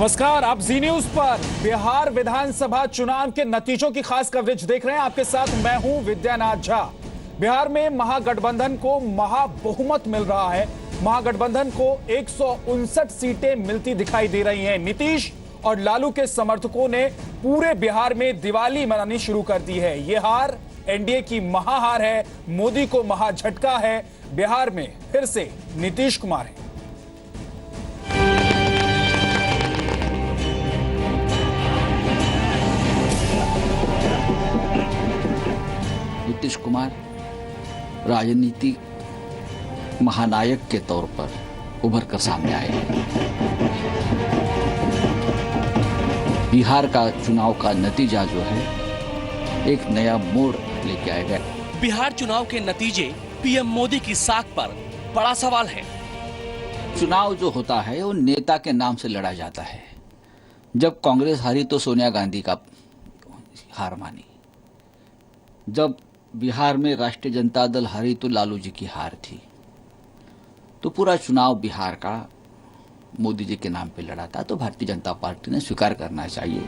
नमस्कार, आप जी न्यूज पर बिहार विधानसभा चुनाव के नतीजों की खास कवरेज देख रहे हैं। आपके साथ मैं हूं विद्यानाथ झा। बिहार में महागठबंधन को महाबहुमत मिल रहा है। महागठबंधन को 159 सीटें मिलती दिखाई दे रही हैं। नीतीश और लालू के समर्थकों ने पूरे बिहार में दिवाली मनानी शुरू कर दी है। यह हार एनडीए की महाहार है, मोदी को महाझटका है। बिहार में फिर से नीतीश कुमार है। नीतीश कुमार राजनीतिक महानायक के तौर पर उभर कर सामने आए हैं। बिहार का चुनाव का नतीजा जो है एक नया मोड़ लेके आएगा। बिहार चुनाव के नतीजे पीएम मोदी की साख पर बड़ा सवाल है। चुनाव जो होता है वो नेता के नाम से लड़ा जाता है। जब कांग्रेस हारी तो सोनिया गांधी का हार मानी। जब बिहार में राष्ट्रीय जनता दल हारी तो लालू जी की हार थी। तो पूरा चुनाव बिहार का मोदी जी के नाम पे लड़ा था, तो भारतीय जनता पार्टी ने स्वीकार करना चाहिए।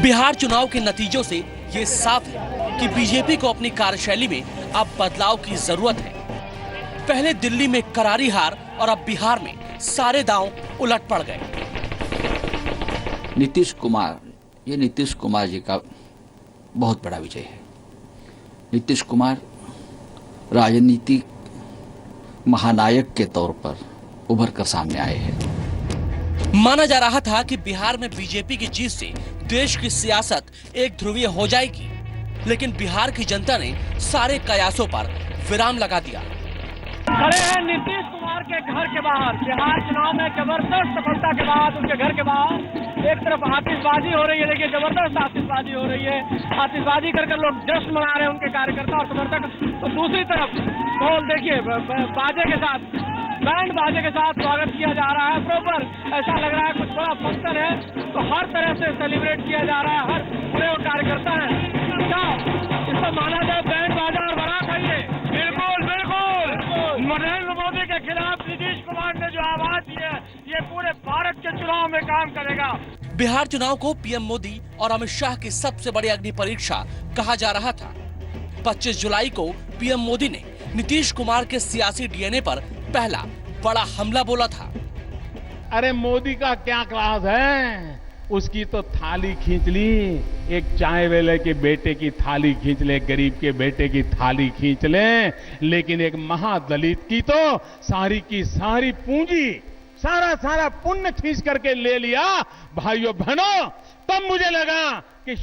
बिहार चुनाव के नतीजों से ये साफ है कि बीजेपी को अपनी कार्यशैली में अब बदलाव की जरूरत है। पहले दिल्ली में करारी हार और अब बिहार में सारे दांव उलट पड़ गए। नीतीश कुमार जी का बहुत बड़ा विजय है। नीतीश कुमार राजनीतिक महानायक के तौर पर उभर कर सामने आए हैं। माना जा रहा था कि बिहार में बीजेपी की जीत से देश की सियासत एक ध्रुवीय हो जाएगी, लेकिन बिहार की जनता ने सारे कयासों पर विराम लगा दिया। खड़े हैं नीतीश कुमार के घर के बाहर। बिहार चुनाव में जबरदस्त सफलता के बाद उनके घर के बाहर एक तरफ आतिशबाजी हो रही है, देखिए जबरदस्त आतिशबाजी हो रही है। आतिशबाजी कर लोग जश्न मना रहे हैं, उनके कार्यकर्ता और समर्थक। तो दूसरी तरफ ढोल देखिए, बाजे के साथ, बैंड बाजे के साथ स्वागत किया जा रहा है। प्रॉपर ऐसा लग रहा है कुछ बड़ा फंक्शन है, तो हर तरह से सेलिब्रेट किया जा रहा है। हर पूरे कार्यकर्ता है, क्या इसको माना जाए बैंड बाजा और बारात है ये? बिल्कुल बिल्कुल। नरेंद्र मोदी के खिलाफ नीतीश कुमार ने जो आवाज दी है, ये पूरे भारत के चुनाव में काम करेगा। बिहार चुनाव को पीएम मोदी और अमित शाह की सबसे बड़ी अग्नि परीक्षा कहा जा रहा था। 25 जुलाई को पीएम मोदी ने नीतीश कुमार के सियासी डीएनए पर पहला बड़ा हमला बोला था। अरे मोदी का क्या क्लास है, उसकी तो थाली खींच ली। एक चाय वाले के बेटे की थाली खींच ले, गरीब के बेटे की थाली खींच ले, लेकिन एक महादलित की तो सारी की सारी पूंजी, सारा पुण्य खींच करके ले लिया। भाइयों बहनों, तब मुझे लगा कि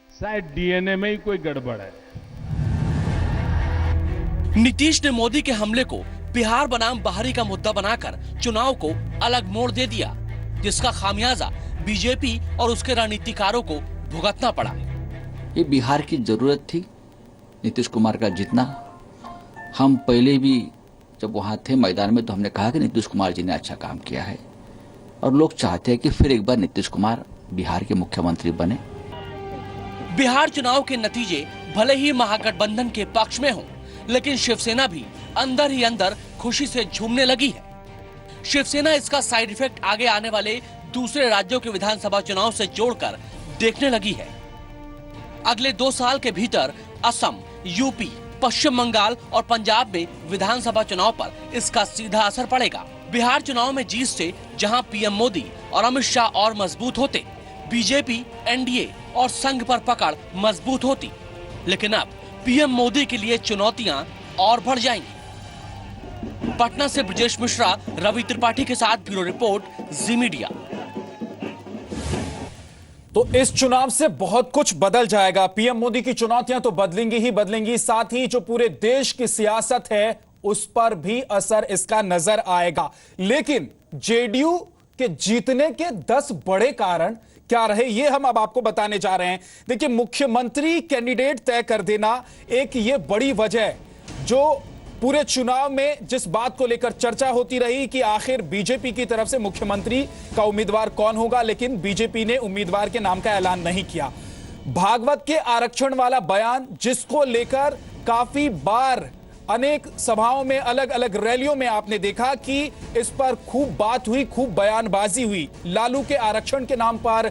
शायद डीएनए में ही कोई गड़बड़ है। नीतीश ने मोदी के हमले को बिहार बनाम बाहरी का मुद्दा बनाकर चुनाव को अलग मोड़ दे दिया, जिसका खामियाजा बीजेपी और उसके रणनीतिकारों को भुगतना पड़ा। ये बिहार की जरूरत थी नीतीश कुमार का जीतना। हम पहले भी जब वहां थे मैदान में तो हमने कहा कि नीतीश कुमार जी ने अच्छा काम किया है और लोग चाहते हैं कि फिर एक बार नीतीश कुमार बिहार के मुख्यमंत्री बने। बिहार चुनाव के नतीजे भले ही महागठबंधन के पक्ष में हों, लेकिन शिवसेना भी अंदर ही अंदर खुशी से झूमने लगी है। शिवसेना इसका साइड इफेक्ट आगे आने वाले दूसरे राज्यों के विधानसभा चुनाव से जोड़कर देखने लगी है। अगले 2 साल के भीतर असम, यूपी, पश्चिम बंगाल और पंजाब में विधानसभा चुनाव पर इसका सीधा असर पड़ेगा। बिहार चुनाव में जीत से जहां पीएम मोदी और अमित शाह और मजबूत होते, बीजेपी, एनडीए और संघ पर पकड़ मजबूत होती। लेकिन अब पीएम मोदी के लिए चुनौतियां और बढ़ जाएंगी। पटना से ब्रजेश मिश्रा, रवि त्रिपाठी के साथ ब्यूरो रिपोर्ट, जी मीडिया। तो इस चुनाव से बहुत कुछ बदल जाएगा। पीएम मोदी की चुनौतियां तो बदलेंगी ही बदलेंगी, साथ ही जो पूरे देश की सियासत है उस पर भी असर इसका नजर आएगा। लेकिन जेडीयू के जीतने के 10 बड़े कारण क्या रहे, ये हम अब आपको बताने जा रहे हैं। देखिए, मुख्यमंत्री कैंडिडेट तय कर देना एक ये बड़ी वजह, जो पूरे चुनाव में जिस बात को लेकर चर्चा होती रही कि आखिर बीजेपी की तरफ से मुख्यमंत्री का उम्मीदवार कौन होगा, लेकिन बीजेपी ने उम्मीदवार के नाम का ऐलान नहीं किया। भागवत के आरक्षण वाला बयान, जिसको लेकर काफी बार अनेक सभाओं में, अलग अलग रैलियों में आपने देखा कि इस पर खूब बात हुई, खूब बयानबाजी हुई। लालू के आरक्षण के नाम पर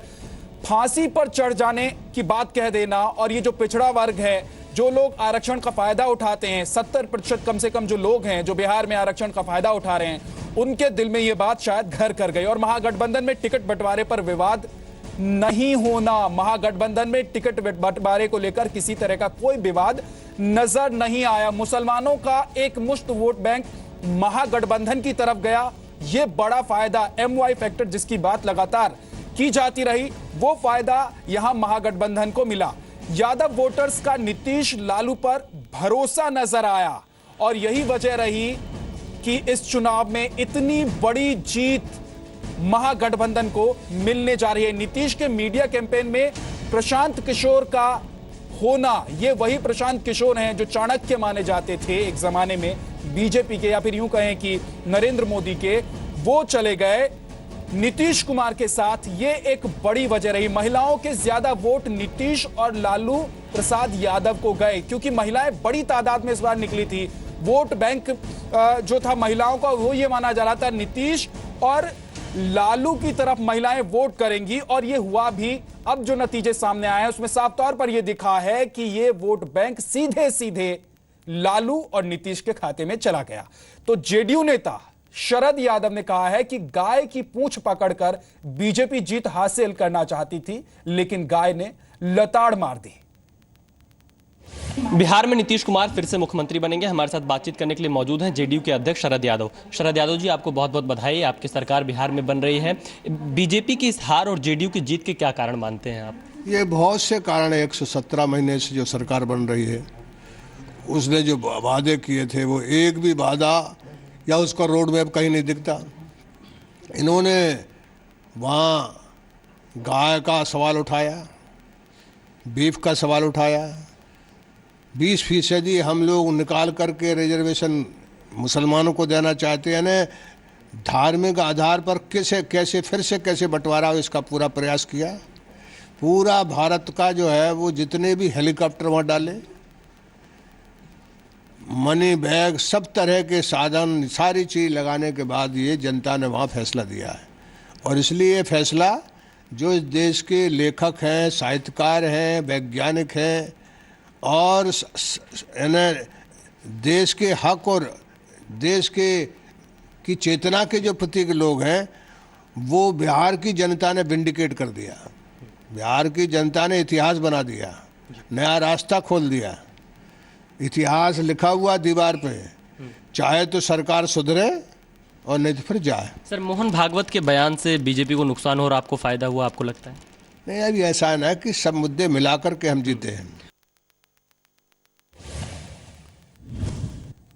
फांसी पर चढ़ जाने की बात कह देना, और ये जो पिछड़ा वर्ग है, जो लोग आरक्षण का फायदा उठाते हैं, 70% कम से कम जो लोग हैं जो बिहार में आरक्षण का फायदा उठा रहे हैं, उनके दिल में ये बात शायद घर कर गई। और महागठबंधन में टिकट बंटवारे पर विवाद नहीं होना, महागठबंधन में टिकट बंटवारे को लेकर किसी तरह का कोई विवाद नजर नहीं आया। मुसलमानों का एक मुश्त वोट बैंक महागठबंधन की तरफ गया। यह बड़ा फायदा, MY फैक्टर जिसकी बात लगातार की जाती रही, वो फायदा यहां महागठबंधन को मिला। यादव वोटर्स का नीतीश लालू पर भरोसा नजर आया, और यही वजह रही कि इस चुनाव में इतनी बड़ी जीत महागठबंधन को मिलने जा रही है। नीतीश के मीडिया कैंपेन में प्रशांत किशोर का होना, ये वही प्रशांत किशोर हैं जो चाणक्य माने जाते थे एक जमाने में बीजेपी के, या फिर यूं कहें कि नरेंद्र मोदी के। वो चले गए नीतीश कुमार के साथ, ये एक बड़ी वजह रही। महिलाओं के ज्यादा वोट नीतीश और लालू प्रसाद यादव को गए, क्योंकि महिलाएं बड़ी तादाद में इस बार निकली थी। वोट बैंक जो था महिलाओं का, वो ये माना जा रहा था नीतीश और लालू की तरफ महिलाएं वोट करेंगी, और ये हुआ भी। अब जो नतीजे सामने आए हैं उसमें साफ तौर पर यह दिखा है कि ये वोट बैंक सीधे सीधे लालू और नीतीश के खाते में चला गया। तो जेडीयू नेता शरद यादव ने कहा है कि गाय की पूंछ पकड़कर बीजेपी जीत हासिल करना चाहती थी, लेकिन गाय ने लताड़ मार दी। बिहार में नीतीश कुमार फिर से मुख्यमंत्री बनेंगे। हमारे साथ बातचीत करने के लिए मौजूद हैं जेडीयू के अध्यक्ष शरद यादव। शरद यादव जी, आपको बहुत बहुत बधाई, आपकी सरकार बिहार में बन रही है। बीजेपी की इस हार और जेडीयू की जीत के क्या कारण मानते हैं आप? ये बहुत से कारण है। 117 महीने से जो सरकार बन रही है, उसने जो वादे किए थे वो एक भी वादा या उसका रोड मैप कहीं नहीं दिखता। इन्होंने वहाँ गाय का सवाल उठाया, बीफ का सवाल उठाया, 20% हम लोग निकाल करके रिजर्वेशन मुसलमानों को देना चाहते हैं। यानी धार्मिक आधार पर कैसे फिर से कैसे बंटवारा हो, इसका पूरा प्रयास किया। पूरा भारत का जो है वो जितने भी हेलीकॉप्टर वहाँ डाले, मनी बैग, सब तरह के साधन, सारी चीज़ लगाने के बाद ये जनता ने वहाँ फैसला दिया है। और इसलिए ये फैसला जो इस देश के लेखक हैं, साहित्यकार हैं, वैज्ञानिक हैं और देश के हक और देश की चेतना के जो प्रतीक लोग हैं, वो बिहार की जनता ने विंडिकेट कर दिया। बिहार की जनता ने इतिहास बना दिया, नया रास्ता खोल दिया। इतिहास लिखा हुआ दीवार पे, चाहे तो सरकार सुधरे और नहीं तो फिर जाए। सर, मोहन भागवत के बयान से बीजेपी को नुकसान हो और आपको फायदा हुआ, आपको लगता है? नहीं, अभी ऐसा है ना कि सब मुद्दे मिलाकर के हम जीते हैं।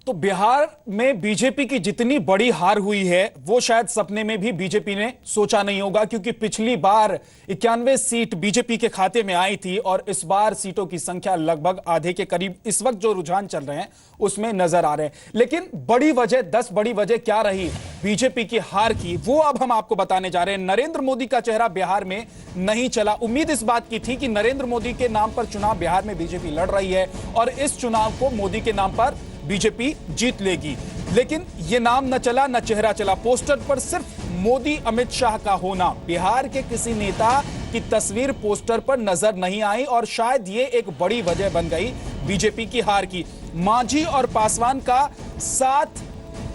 तो बिहार में बीजेपी की जितनी बड़ी हार हुई है, वो शायद सपने में भी बीजेपी ने सोचा नहीं होगा, क्योंकि पिछली बार 91 सीट बीजेपी के खाते में आई थी, और इस बार सीटों की संख्या लगभग आधे के करीब इस वक्त जो रुझान चल रहे हैं उसमें नजर आ रहे हैं। लेकिन बड़ी वजह, 10 बड़ी वजह क्या रही बीजेपी की हार की, वो अब हम आपको बताने जा रहे हैं। नरेंद्र मोदी का चेहरा बिहार में नहीं चला। उम्मीद इस बात की थी कि नरेंद्र मोदी के नाम पर चुनाव बिहार में बीजेपी लड़ रही है, और इस चुनाव को मोदी के नाम पर बीजेपी जीत लेगी, लेकिन यह नाम न चला, न चेहरा चला। पोस्टर पर सिर्फ मोदी अमित शाह का होना, बिहार के किसी नेता की तस्वीर पोस्टर पर नजर नहीं आई, और शायद ये एक बड़ी वजह बन गई बीजेपी की हार की। मांझी और पासवान का साथ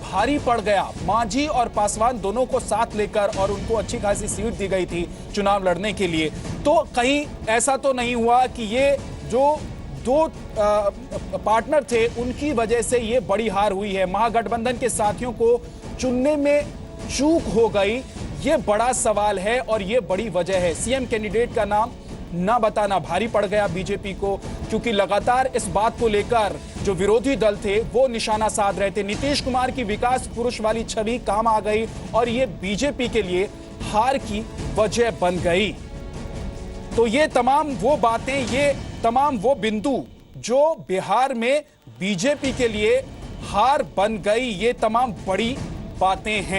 भारी पड़ गया। मांझी और पासवान दोनों को साथ लेकर, और उनको अच्छी खासी सीट दी गई थी चुनाव लड़ने के लिए, तो कहीं ऐसा तो नहीं हुआ कि ये जो दो पार्टनर थे उनकी वजह से ये बड़ी हार हुई है। महागठबंधन के साथियों को चुनने में चूक हो गई, ये बड़ा सवाल है और ये बड़ी वजह है। सीएम कैंडिडेट का नाम ना बताना भारी पड़ गया बीजेपी को, क्योंकि लगातार इस बात को लेकर जो विरोधी दल थे वो निशाना साध रहे थे। नीतीश कुमार की विकास पुरुष वाली छवि काम आ गई, और ये बीजेपी के लिए हार की वजह बन गई। तो ये तमाम वो बातें, ये तमाम वो बिंदु जो बिहार में बीजेपी के लिए हार बन गई, ये तमाम बड़ी बातें हैं।